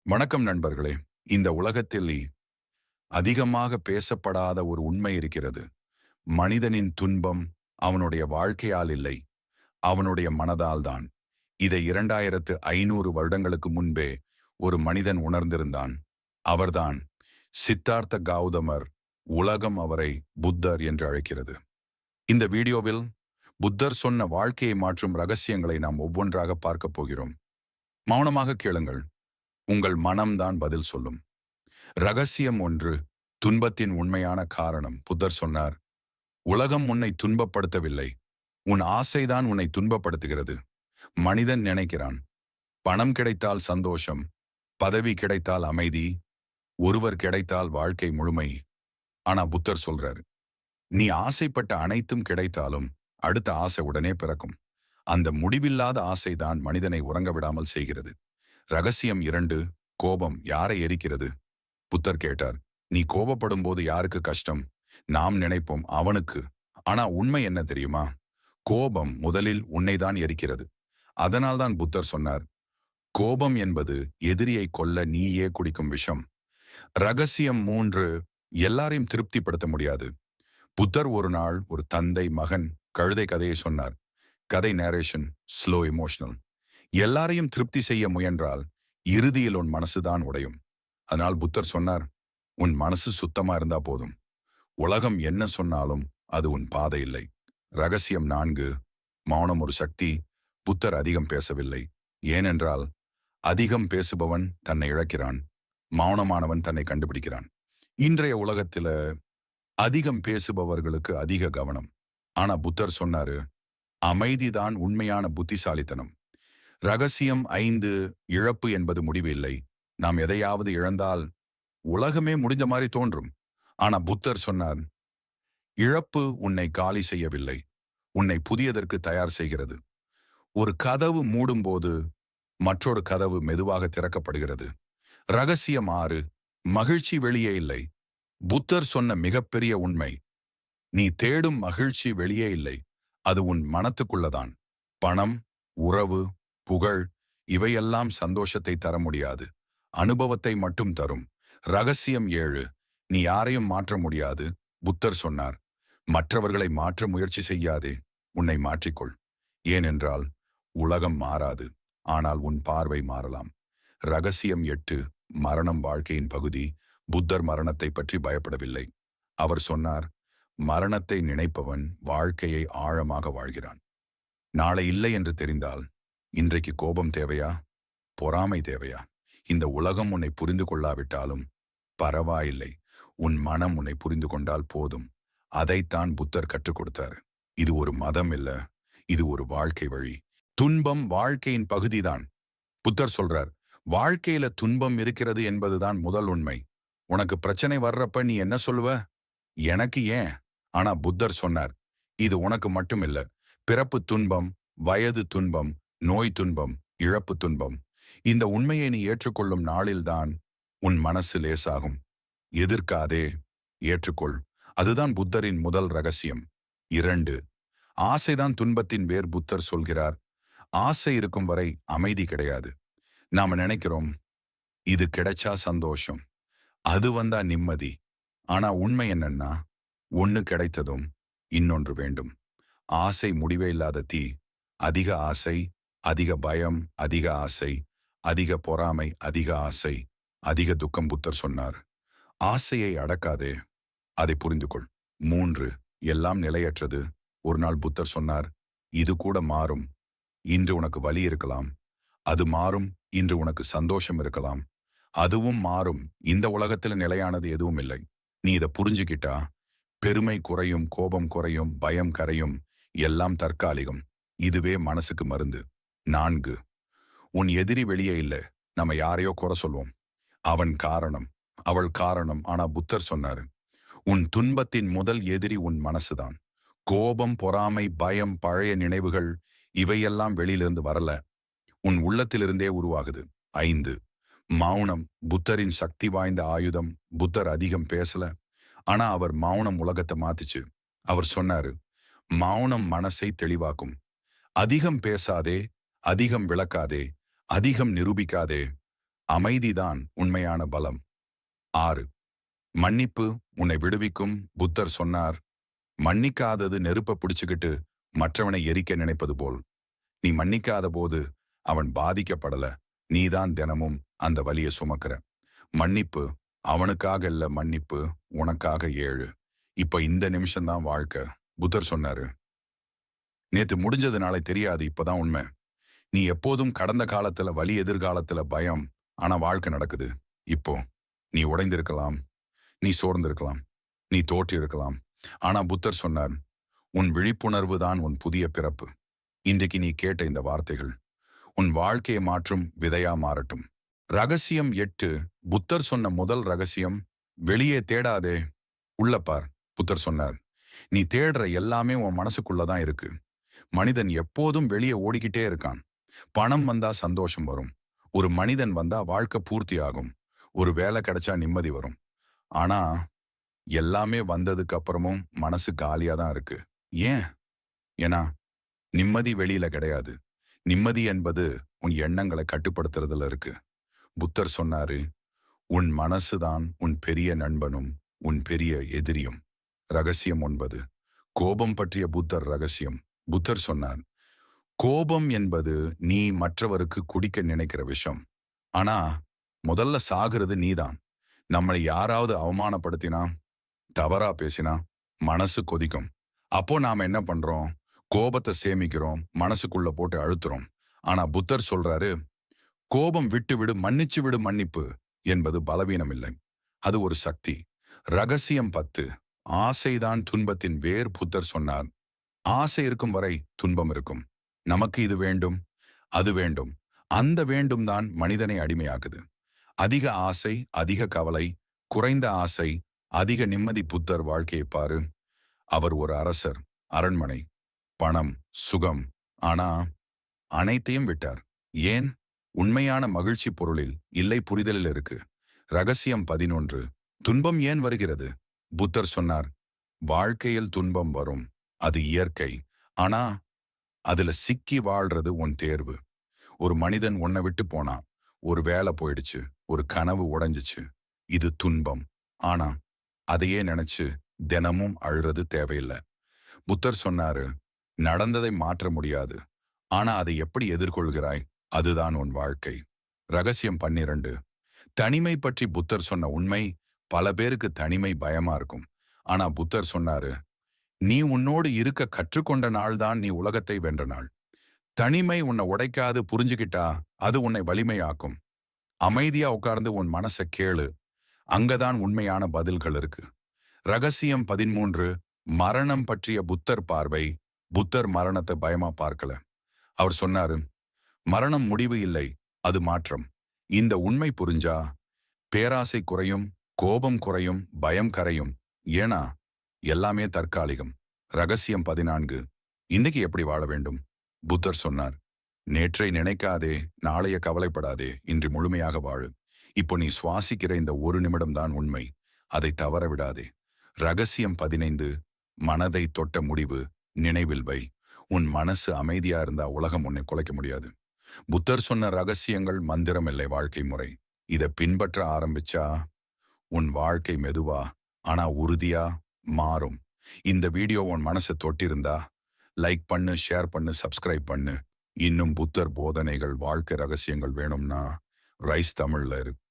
வணக்கம் நண்பர்களே. இந்த உலகத்தில் அதிகமாக பேசப்படாத ஒரு உண்மை இருக்கிறது. மனிதனின் துன்பம் அவனுடைய வாழ்க்கையால் இல்லை, அவனுடைய மனதால் தான். இதை 2500 வருடங்களுக்கு முன்பே ஒரு மனிதன் உணர்ந்திருந்தான். அவர்தான் சித்தார்த்த கௌதமர். உலகம் அவரை புத்தர் என்று அழைக்கிறது. இந்த வீடியோவில் புத்தர் சொன்ன வாழ்க்கையை மாற்றும் ரகசியங்களை நாம் ஒவ்வொன்றாக பார்க்கப் போகிறோம். மௌனமாக கேளுங்கள். உங்கள் மனம்தான் பதில் சொல்லும். ரகசியம் ஒன்று. துன்பத்தின் உண்மையான காரணம். புத்தர் சொன்னார், உலகம் உன்னை துன்பப்படுத்தவில்லை, உன் ஆசைதான் உன்னை துன்பப்படுத்துகிறது. மனிதன் நினைக்கிறான், பணம் கிடைத்தால் சந்தோஷம், பதவி கிடைத்தால் அமைதி, ஒருவர் கிடைத்தால் வாழ்க்கை முழுமை. ஆனா புத்தர் சொல்றாரு, நீ ஆசைப்பட்ட அனைத்தும் கிடைத்தாலும் அடுத்த ஆசை உடனே பிறக்கும். அந்த முடிவில்லாத ஆசைதான் மனிதனை உறங்க விடாமல் செய்கிறது. ரகசியம் 2. கோபம் யாரை எரிக்கிறது? புத்தர் கேட்டார், நீ கோபப்படும் போது யாருக்கு கஷ்டம்? நாம் நினைப்போம் அவனுக்கு. ஆனா உண்மை என்ன தெரியுமா? கோபம் முதலில் உன்னைதான் எரிக்கிறது. அதனால்தான் புத்தர் சொன்னார், கோபம் என்பது எதிரியை கொல்ல நீயே குடிக்கும் விஷம். ரகசியம் 3. எல்லாரையும் திருப்திப்படுத்த முடியாது. புத்தர் ஒரு நாள் ஒரு தந்தை மகன் கழுதை கதையை சொன்னார். கதை நேரேஷன் ஸ்லோ எமோஷனல். எல்லாரையும் திருப்தி செய்ய முயன்றால் இறுதியில் உன் மனசுதான் உடையும். அதனால் புத்தர் சொன்னார், உன் மனசு சுத்தமா இருந்தா போதும். உலகம் என்ன சொன்னாலும் அது உன் பாதை இல்லை. ரகசியம் 4. மௌனம் ஒரு சக்தி. புத்தர் அதிகம் பேசவில்லை. ஏனென்றால் அதிகம் பேசுபவன் தன்னை இழக்கிறான், மௌனமானவன் தன்னை கண்டுபிடிக்கிறான். இன்றைய உலகத்துல அதிகம் பேசுபவர்களுக்கு அதிக கவனம். ஆனா புத்தர் சொன்னாரு, அமைதிதான் உண்மையான புத்திசாலித்தனம். ரகசியம் 5. இழப்பு என்பது முடிவு இல்லை. நாம் எதையாவது இழந்தால் உலகமே முடிஞ்ச மாதிரி தோன்றும். ஆனா புத்தர் சொன்னார், இழப்பு உன்னை காலி செய்யவில்லை, உன்னை புதியதற்கு தயார் செய்கிறது. ஒரு கதவு மூடும்போது மற்றொரு கதவு மெதுவாக திறக்கப்படுகிறது. ரகசியம் 6. மகிழ்ச்சி வெளியே இல்லை. புத்தர் சொன்ன மிகப்பெரிய உண்மை, நீ தேடும் மகிழ்ச்சி வெளியே இல்லை, அது உன் மனத்துக்குள்ளதான். பணம், உறவு, புகழ் இவையெல்லாம் சந்தோஷத்தை தர முடியாது, அனுபவத்தை மட்டும் தரும். ரகசியம் 7. நீ யாரையும் மாற்ற முடியாது. புத்தர் சொன்னார், மற்றவர்களை மாற்ற முயற்சி செய்யாதே, உன்னை மாற்றிக்கொள். ஏனென்றால் உலகம் மாறாது, ஆனால் உன் பார்வை மாறலாம். ரகசியம் 8. மரணம் வாழ்க்கையின் பகுதி. புத்தர் மரணத்தை பற்றி பயப்படவில்லை. அவர் சொன்னார், மரணத்தை நினைப்பவன் வாழ்க்கையை ஆழமாக வாழ்கிறான். நாளை இல்லை என்று தெரிந்தால் இன்றைக்கு கோபம் தேவையா, பொறாமை தேவையா? இந்த உலகம் உன்னை புரிந்து கொள்ளாவிட்டாலும் பரவாயில்லை, உன் மனம் உன்னை புரிந்து கொண்டால் போதும். அதைத்தான் புத்தர் கற்றுக் கொடுத்தார். இது ஒரு மதம் இல்ல, இது ஒரு வாழ்க்கை வழி. துன்பம் வாழ்க்கையின் பகுதிதான். புத்தர் சொல்றார், வாழ்க்கையில துன்பம் இருக்கிறது என்பதுதான் முதல் உண்மை. உனக்கு பிரச்சனை வர்றப்ப நீ என்ன சொல்லுவ? எனக்கு ஏன்? ஆனா புத்தர் சொன்னார், இது உனக்கு மட்டும் இல்ல. பிறப்பு துன்பம், வயது துன்பம், நோய் துன்பம், இழப்பு துன்பம். இந்த உண்மையை நீ ஏற்றுக்கொள்ளும் நாளில்தான் உன் மனசு லேசாகும். எதிர்க்காதே, ஏற்றுக்கொள். அதுதான் புத்தரின் முதல் ரகசியம். 2. ஆசைதான் துன்பத்தின் வேர். புத்தர் சொல்கிறார், ஆசை இருக்கும் வரை அமைதி கிடையாது. நாம நினைக்கிறோம், இது கிடைச்சா சந்தோஷம், அது வந்தா நிம்மதி. ஆனா உண்மை என்னன்னா, ஒண்ணு கிடைத்ததும் இன்னொன்று வேண்டும். ஆசை முடிவே இல்லாத தீ. அதிக ஆசை, அதிக பயம், அதிக ஆசை, அதிக பொறாமை, அதிக ஆசை, அதிக துக்கம். புத்தர் சொன்னார், ஆசையை அடக்காதே, அதை புரிந்து கொள். 3. எல்லாம் நிலையற்றது. ஒரு நாள் புத்தர் சொன்னார், இது கூட மாறும். இன்று உனக்கு வலி இருக்கலாம், அது மாறும். இன்று உனக்கு சந்தோஷம் இருக்கலாம், அதுவும் மாறும். இந்த உலகத்துல நிலையானது எதுவும் இல்லை. நீ இதை புரிஞ்சுக்கிட்டா பெருமை குறையும், கோபம் குறையும், பயம் கரையும். எல்லாம் தற்காலிகம். இதுவே மனசுக்கு மருந்து. 4. உன் எதிரி வெளியே இல்லை. நம்ம யாரையோ குறை சொல்வோம், அவன் காரணம், அவள் காரணம். ஆனா புத்தர் சொன்னாரு, உன் துன்பத்தின் முதல் எதிரி உன் மனசுதான். கோபம், பொறாமை, பயம், பழைய நினைவுகள் இவையெல்லாம் வெளியிலிருந்து வரல, உன் உள்ளத்திலிருந்தே உருவாகுது. 5. மௌனம் புத்தரின் சக்தி வாய்ந்த ஆயுதம். புத்தர் அதிகம் பேசல, ஆனா அவர் மௌனம் உலகத்தை மாத்துச்சு. அவர் சொன்னாரு, மௌனம் மனசை தெளிவாக்கும். அதிகம் பேசாதே, அதிகம் விளக்காதே, அதிகம் நிரூபிக்காதே. அமைதிதான் உண்மையான பலம். 6. மன்னிப்பு உன்னை விடுவிக்கும். புத்தர் சொன்னார், மன்னிக்காதது நெருப்ப பிடிச்சுக்கிட்டு மற்றவனை எரிக்க நினைப்பது போல். நீ மன்னிக்காத போது அவன் பாதிக்கப்படல, நீதான் தினமும் அந்த வலியை சுமக்கிற. மன்னிப்பு அவனுக்காக இல்ல, மன்னிப்பு உனக்காக 7. இப்ப இந்த நிமிஷம்தான் வாழ்க்கை. புத்தர் சொன்னாரு, நேத்து முடிஞ்சது நாளை தெரியாது, இப்பதான் உண்மை. நீ எப்போதும் கடந்த காலத்துல வலி, எதிர்காலத்துல பயம். ஆனா வாழ்க்கை நடக்குது இப்போ. நீ உடைந்திருக்கலாம், நீ சோர்ந்திருக்கலாம், நீ தோற்றிருக்கலாம். ஆனா புத்தர் சொன்னார், உன் விழிப்புணர்வு தான் உன் புதிய பிறப்பு. இன்றைக்கு நீ கேட்ட இந்த வார்த்தைகள் உன் வாழ்க்கையை மாற்றும் விதையா மாறட்டும். ரகசியம் 8. புத்தர் சொன்ன முதல் ரகசியம், வெளியே தேடாதே, உள்ள பார். புத்தர் சொன்னார், நீ தேடுற எல்லாமே உன் மனசுக்குள்ளதான் இருக்கு. மனிதன் எப்போதும் வெளியே ஓடிக்கிட்டே இருக்கான். பணம் வந்தா சந்தோஷம் வரும், ஒரு மனிதன் வந்தா வாழ்க்கை பூர்த்தி ஆகும், ஒரு வேலை கிடைச்சா நிம்மதி வரும். ஆனா எல்லாமே வந்ததுக்கு அப்புறமும் மனசு காலியா தான் இருக்கு. ஏன்? ஏன்னா நிம்மதி வெளியில கிடையாது. நிம்மதி என்பது உன் எண்ணங்களை கட்டுப்படுத்துறதுல இருக்கு. புத்தர் சொன்னாரு, உன் மனசுதான் உன் பெரிய நண்பனும் உன் பெரிய எதிரியும். ரகசியம் 9. கோபம் பற்றிய புத்தர் ரகசியம். புத்தர் சொன்னார், கோபம் என்பது நீ மற்றவருக்கு குடிக்க நினைக்கிற விஷம். ஆனா முதல்ல சாகிறது நீதான். நம்மளை யாராவது அவமானப்படுத்தினா, தவறா பேசினா மனசு கொதிக்கும். அப்போ நாம என்ன பண்றோம்? கோபத்தை சேமிக்கிறோம், மனசுக்குள்ள போட்டு அழுத்துறோம். ஆனா புத்தர் சொல்றாரு, கோபம் விட்டு விடு, மன்னிச்சு விடு. மன்னிப்பு என்பது பலவீனம் இல்லை, அது ஒரு சக்தி. ரகசியம் 10. ஆசைதான் துன்பத்தின் வேர். புத்தர் சொன்னார், ஆசை இருக்கும் வரை துன்பம் இருக்கும். நமக்கு இது வேண்டும், அது வேண்டும், அந்த வேண்டும் தான் மனிதனை அடிமையாக்குது. அதிக ஆசை அதிக கவலை, குறைந்த ஆசை அதிக நிம்மதி. புத்தர் வாழ்க்கையை பாரு. அவர் ஒரு அரசர், அரண்மனை, பணம், சுகம். ஆனா அனைத்தையும் விட்டார். ஏன்? உண்மையான மகிழ்ச்சி பொருளில் இல்லை, புரிதலில் இருக்கு. ரகசியம் 11. துன்பம் ஏன் வருகிறது? புத்தர் சொன்னார், வாழ்க்கையில் துன்பம் வரும், அது இயற்கை. ஆனா அதுல சிக்கி வாழ்றது உன் தேர்வு. ஒரு மனிதன் உன்னை விட்டு போனா, ஒரு வேலை போயிடுச்சு, ஒரு கனவு உடைஞ்சிச்சு, இது துன்பம். ஆனா அதையே நினைச்சு தினமும் அழுறது தேவையில்லை. புத்தர் சொன்னாரு, நடந்ததை மாற்ற முடியாது, ஆனா அதை எப்படி எதிர்கொள்கிறாய், அதுதான் உன் வாழ்க்கை. ரகசியம் 12. தனிமை பற்றி புத்தர் சொன்ன உண்மை. பல பேருக்கு தனிமை பயமா இருக்கும். ஆனா புத்தர் சொன்னாரு, நீ உன்னோடு இருக்க கற்றுக்கொண்ட நாள் தான் நீ உலகத்தை வென்ற நாள். தனிமை உன்னை உடைக்காது, புரிஞ்சுக்கிட்டா அது உன்னை வலிமையாக்கும். அமைதியா உட்கார்ந்து உன் மனசை கேளு, அங்கதான் உண்மையான பதில்கள் இருக்கு. ரகசியம் 13. மரணம் பற்றிய புத்தர் பார்வை. புத்தர் மரணத்தை பயமா பார்க்கல. அவர் சொன்னாரு, மரணம் முடிவு இல்லை, அது மாற்றம். இந்த உண்மை புரிஞ்சா பேராசை குறையும், கோபம் குறையும், பயம் கரையும். ஏன்னா எல்லாமே தற்காலிகம். ரகசியம் 14. இன்னைக்கு எப்படி வாழ வேண்டும்? புத்தர் சொன்னார், நேற்றை நினைக்காதே, நாளைய கவலைப்படாதே, இன்று முழுமையாக வாழு. இப்போ நீ சுவாசிக்கிற இந்த ஒரு நிமிடம் தான் உண்மை, அதை தவற விடாதே. ரகசியம் 15. மனதை தொட்ட முடிவு நினைவில் வை. உன் மனசு அமைதியா இருந்தா உலகம் உன்னை குலைக்க முடியாது. புத்தர் சொன்ன ரகசியங்கள் மந்திரம் இல்லை, வாழ்க்கை முறை. இதை பின்பற்ற ஆரம்பிச்சா உன் வாழ்க்கை மெதுவா ஆனா உறுதியா மாறும். இந்த வீடியோ உன் மனசை தொட்டிருந்தா லைக் பண்ணு, ஷேர் பண்ணு, சப்ஸ்கிரைப் பண்ணு. இன்னும் புத்தர் போதனைகள், வாழ்க்கை ரகசியங்கள் வேணும்னா ரைஸ் தமிழ்ல இருக்கு.